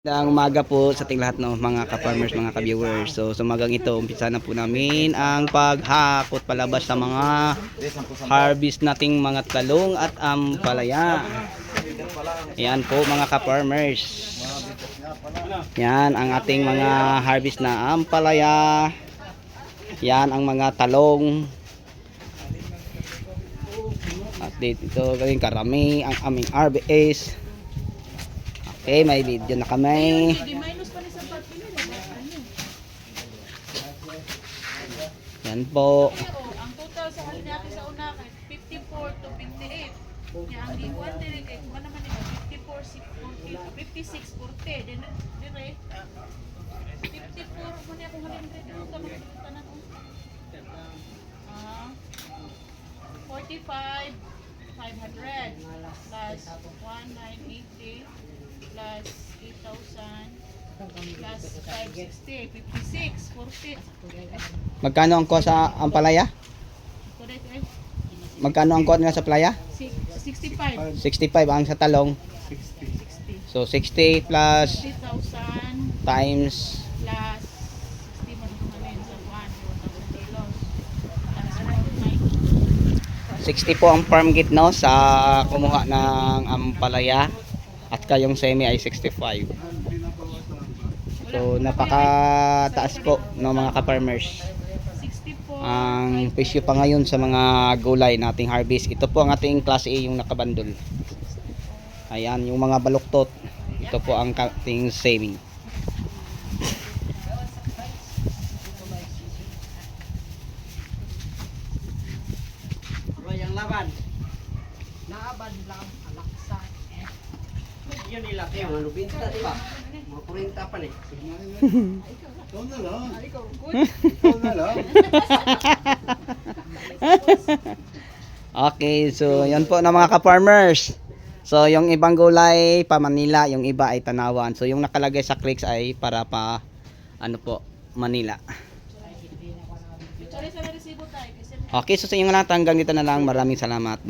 Magandang umaga po sa ating lahat ng mga ka-farmers, mga ka-viewers. So sa umagang ito, umpisa na po namin ang paghakot palabas sa mga harvest nating mga talong at ampalaya. Yan po mga ka-farmers. Yan ang ating mga harvest na ampalaya. Yan ang mga talong. At dito galing karami ang aming RBS. Okay, may video na kami. Yan po. Ang total sa hali natin sa una 54 to 58. Kaya ang liwan din kay kung naman ito 56 40. Din dire 54 mo niya kung halin dire dito tanan on. 45 500 plus 1980 plus 8,000 plus 560 56 40. Magkano ang cost sa ampalaya? Correct eh? Magkano ang cost nila sa playa? 65 65 ang sa talong. 60 So 60 plus 3,000 times plus 60 man kung alin sa 1,000 kilos. Tapos 60 po ang farm gate no sa kumuha ng ampalaya at kayong semi ay 65. So napakataas po ng mga ka-farmers. 64 Ang presyo pa ngayon sa mga gulay nating harvest. Ito po ang ating class A yung nakabandol. Ayan yung mga baluktot. Ito po ang ating semi. Royang laban. Naaban lang alaksa. Yun nila kayo, ano binta di ba? Mga 40 pa ni. Ikaw na lang. Ikaw na lang. Okay, so yan po na mga ka-farmers. So yung ibang gulay pa Manila, yung iba ay Tanawan. So yung nakalagay sa clicks ay para pa ano po, Manila. Sorry sa resibo tayo kasi Okay, so sa inyo lahat hanggang dito na lang. Maraming salamat. Bye.